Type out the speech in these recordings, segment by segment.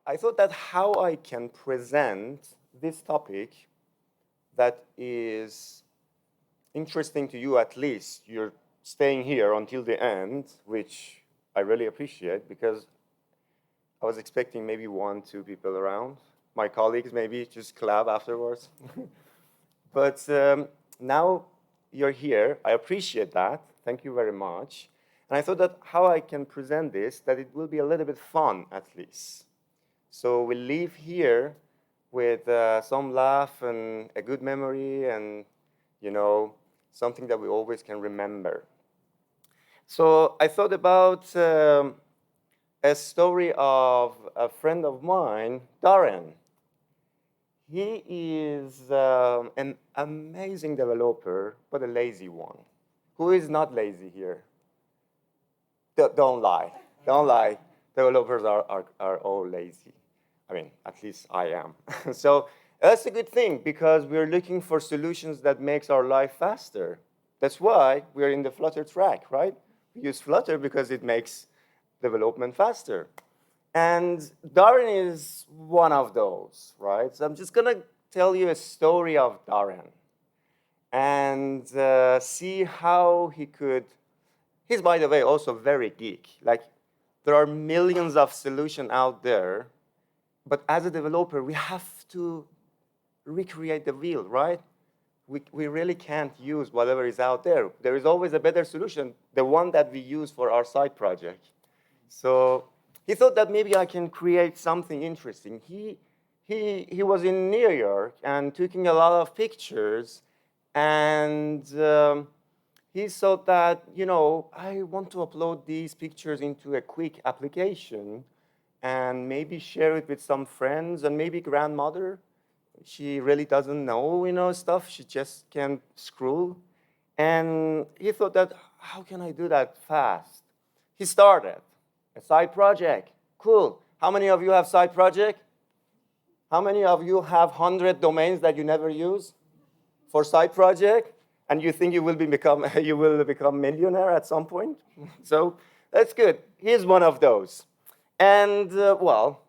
I thought that how I can present this topic that is interesting to you, at least you're staying here until the end, which I really appreciate because I was expecting maybe 1, 2 people around. My colleagues maybe just clap afterwards. But now you're here. I appreciate that. Thank you very much. And I thought that how I can present this, that it will be a little bit fun at least. So we'll leave here with some laugh and a good memory and, you know, something that we always can remember. So I thought about a story of a friend of mine, Darren. He is an amazing developer, but a lazy one. Who is not lazy here? Don't lie. Don't lie. Developers are all lazy. I mean, at least I am. So that's a good thing because we're looking for solutions that makes our life faster. That's why we're in the Flutter track, right? We use Flutter because it makes development faster. And Darren is one of those, right? So I'm just going to tell you a story of Darren and see how he could. He's, by the way, also very geek. Like, there are millions of solutions out there, but as a developer, we have to recreate the wheel, right? We really can't use whatever is out there. There is always a better solution, the one that we use for our side project. So he thought that maybe I can create something interesting. He was in New York and taking a lot of pictures, and he thought that, you know, I want to upload these pictures into a quick application and maybe share it with some friends and maybe grandmother. She really doesn't know, you know, stuff. She just can scroll. And he thought that, how can I do that fast? He started a side project. Cool. How many of you have side project? How many of you have 100 domains that you never use for side project? And you think you will become millionaire at some point? So that's good. He's one of those. And, well,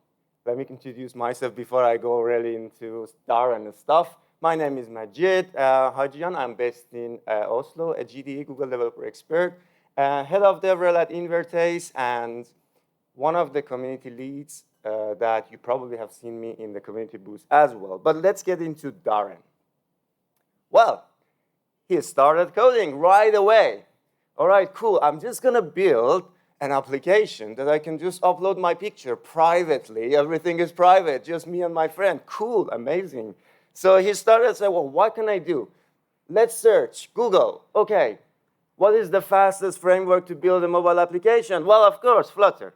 let me introduce myself before I go really into Darren and stuff. My name is Majid Hajian. I'm based in Oslo, a GDE, Google Developer Expert, head of DevRel at Invertase, and one of the community leads that you probably have seen me in the community booth as well. But let's get into Darren. Well, he started coding right away. All right, cool. I'm just going to build an application that I can just upload my picture privately. Everything is private, just me and my friend. Cool, amazing. So he started saying, well, what can I do? Let's search Google. Okay, what is the fastest framework to build a mobile application? Well, of course, Flutter.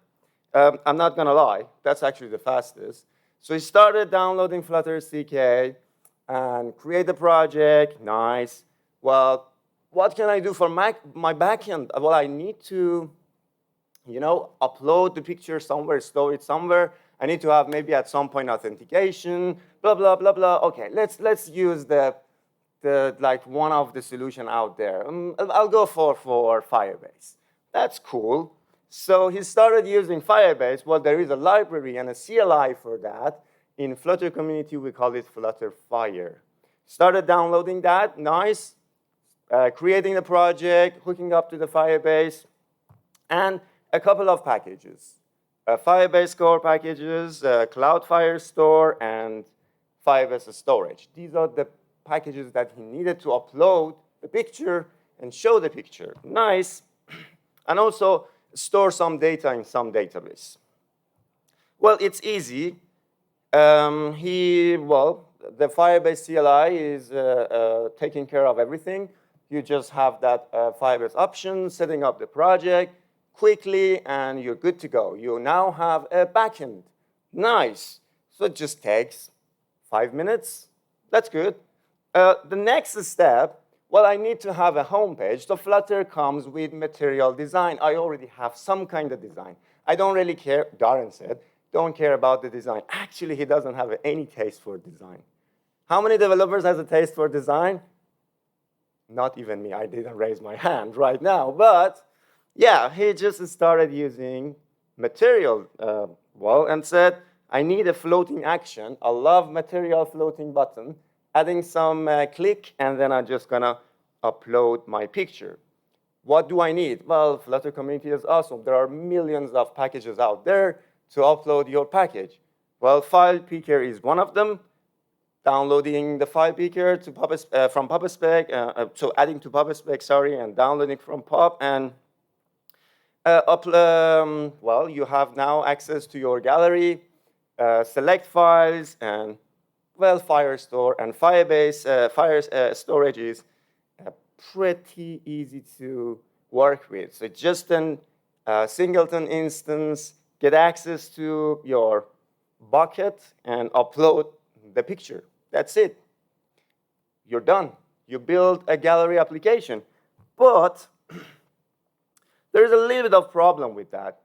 I'm not going to lie. That's actually the fastest. So he started downloading Flutter CK and create a project. Nice. Well, what can I do for my backend? Well, I need to, you know, upload the picture somewhere, store it somewhere. I need to have maybe at some point authentication, blah, blah, blah, blah. Okay, let's use the like one of the solution out there. I'll go for Firebase. That's cool. So he started using Firebase. Well, there is a library and a CLI for that. In Flutter community, we call it Flutter Fire. Started downloading that, nice. Creating the project, hooking up to the Firebase, and a couple of packages. Firebase core packages, Cloudflare store, and Firebase storage. These are the packages that he needed to upload the picture and show the picture. Nice. And also store some data in some database. Well, it's easy. The Firebase CLI is taking care of everything. You just have that Firebase option, setting up the project quickly, and you're good to go. You now have a backend. Nice. So it just takes 5 minutes. That's good. The next step, well, I need to have a homepage. So Flutter comes with material design. I already have some kind of design. I don't really care, Darren said, don't care about the design. Actually, he doesn't have any taste for design. How many developers has a taste for design? Not even me. I didn't raise my hand right now. But yeah, he just started using material and said, I need a floating action. I love material floating button, adding some click, and then I'm just going to upload my picture. What do I need? Well, Flutter community is awesome. There are millions of packages out there to upload your package. Well, file picker is one of them. Downloading the file picker to from PubSpec, so adding to PubSpec, sorry, and downloading from Pub, and well, you have now access to your gallery, select files, and well, Firestore and Firebase, storage is pretty easy to work with. So just a singleton instance, get access to your bucket, and upload the picture. That's it. You're done. You build a gallery application. But there's a little bit of problem with that.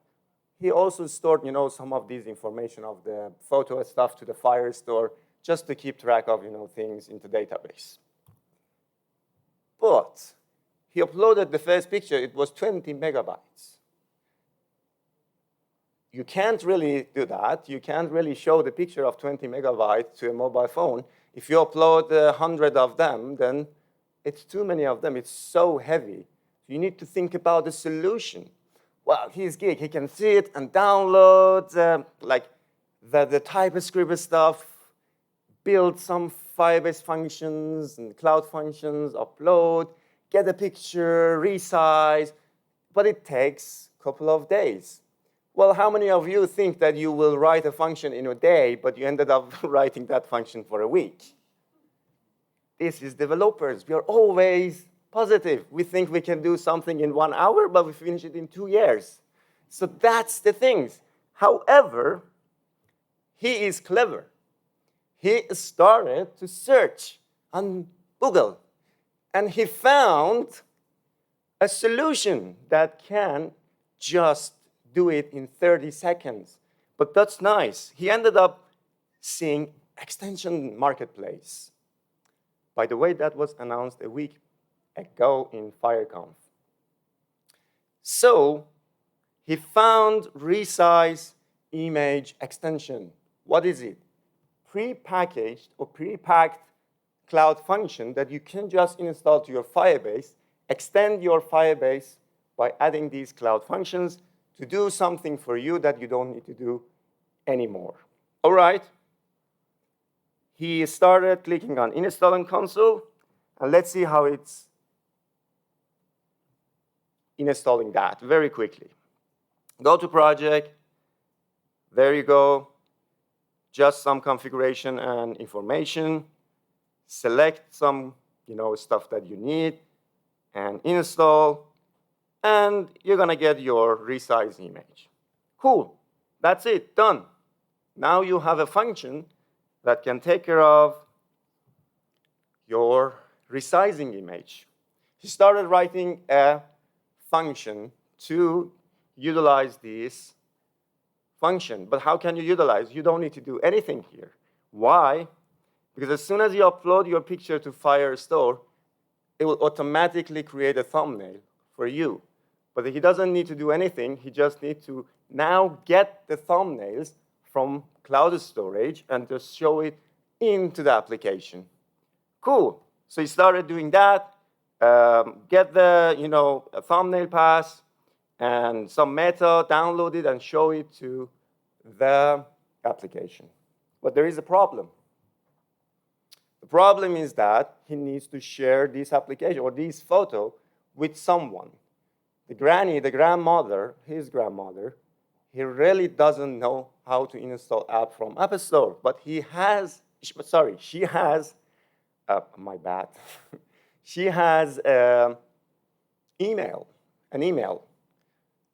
He also stored, some of these information of the photo stuff to the Firestore just to keep track of, things into database. But he uploaded the first picture. It was 20 megabytes. You can't really do that. You can't really show the picture of 20 megabytes to a mobile phone. If you upload 100 of them, then it's too many of them. It's so heavy. You need to think about the solution. Well, he's geek. He can see it and download like the TypeScript stuff, build some Firebase functions and cloud functions, upload, get a picture, resize, but it takes a couple of days. Well, how many of you think that you will write a function in a day, but you ended up writing that function for a week? This is developers. We are always positive. We think we can do something in 1 hour, but we finish it in 2 years. So that's the things. However, he is clever. He started to search on Google, and he found a solution that can just do it in 30 seconds. But that's nice. He ended up seeing extension marketplace. By the way, that was announced a week ago in FireConf. So he found resize image extension. What is it? Pre-packaged or pre-packed cloud function that you can just install to your Firebase, extend your Firebase by adding these cloud functions to do something for you that you don't need to do anymore. All right. He started clicking on install in console, and let's see how it's installing that very quickly. Go to project. There you go. Just some configuration and information. Select some, stuff that you need, and install. And you're going to get your resize image. Cool. That's it. Done. Now you have a function that can take care of your resizing image. He started writing a function to utilize this function. But how can you utilize? You don't need to do anything here. Why? Because as soon as you upload your picture to Firestore, it will automatically create a thumbnail for you. But he doesn't need to do anything. He just needs to now get the thumbnails from cloud storage and just show it into the application. Cool. So he started doing that. Get the a thumbnail pass and some meta, download it and show it to the application. But there is a problem. The problem is that he needs to share this application or this photo with someone. The granny, the grandmother, his grandmother, he really doesn't know how to install app from App Store, but she has, my bad. She has an email.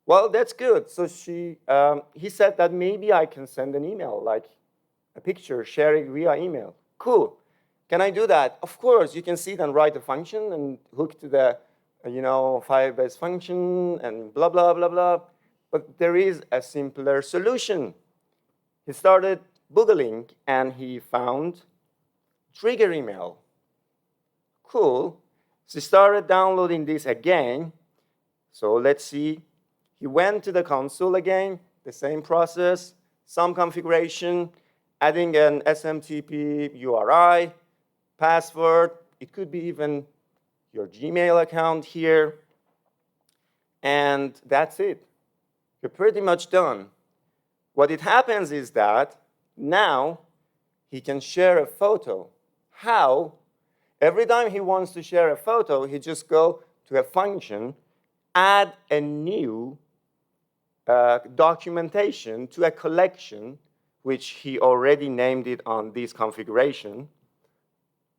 Well, that's good. So he said that maybe I can send an email, like a picture sharing via email. Cool. Can I do that? Of course, you can see it and write a function and hook to the Firebase function and blah, blah, blah, blah. But there is a simpler solution. He started Googling, and he found trigger email. Cool. So he started downloading this again. So let's see. He went to the console again, the same process, some configuration, adding an SMTP URI, password. It could be even your Gmail account here. And that's it. You're pretty much done. What it happens is that now he can share a photo. How? Every time he wants to share a photo, he just go to a function, add a new documentation to a collection, which he already named it on this configuration.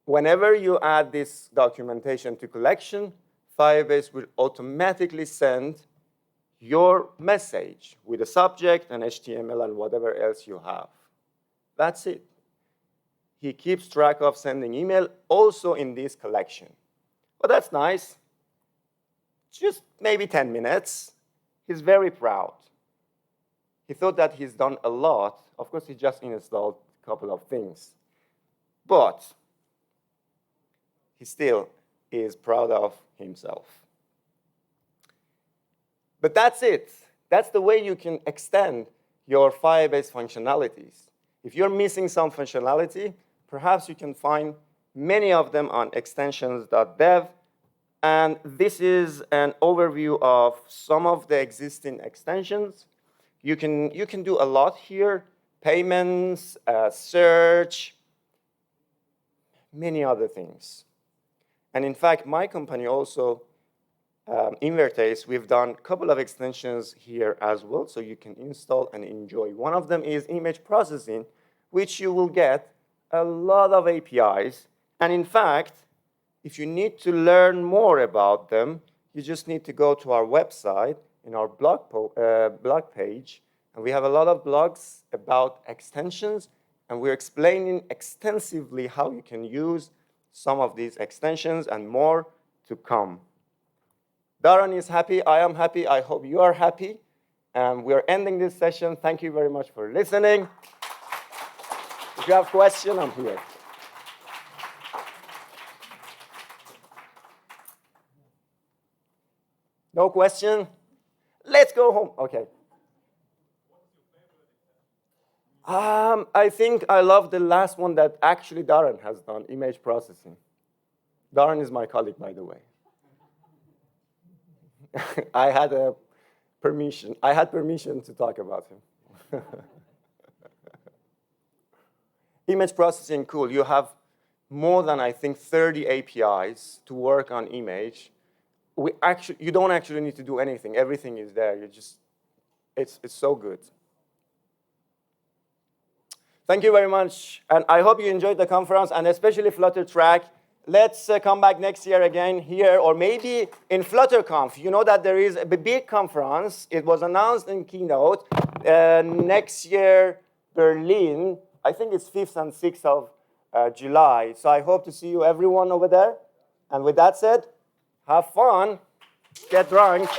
Whenever you add this documentation to collection, Firebase will automatically send your message with a subject and HTML and whatever else you have. That's it. He keeps track of sending email also in this collection. Well, that's nice. Just maybe 10 minutes. He's very proud. He thought that he's done a lot. Of course, he just installed a couple of things. But he still is proud of himself. But that's it. That's the way you can extend your Firebase functionalities. If you're missing some functionality, perhaps you can find many of them on extensions.dev. And this is an overview of some of the existing extensions. You can do a lot here: payments, search, many other things. And in fact, my company also, Invertase, we've done a couple of extensions here as well, so you can install and enjoy. One of them is image processing, which you will get a lot of APIs. And in fact, if you need to learn more about them, you just need to go to our website, in our blog page, and we have a lot of blogs about extensions, and we're explaining extensively how you can use some of these extensions and more to come. Darren is happy, I am happy, I hope you are happy. And we're ending this session. Thank you very much for listening. If you have questions, I'm here. No question? Let's go home. Okay. I think I love the last one that actually Darren has done, image processing. Darren is my colleague, by the way. I had permission to talk about him. Image processing, cool. You have more than, I think, 30 APIs to work on image. You don't actually need to do anything. Everything is there. It's so good. Thank you very much. And I hope you enjoyed the conference, and especially Flutter Track. Let's come back next year again here, or maybe in FlutterConf. You know that there is a big conference. It was announced in Keynote. Next year, Berlin. I think it's 5th and 6th of July. So I hope to see you everyone over there. And with that said, have fun, get drunk.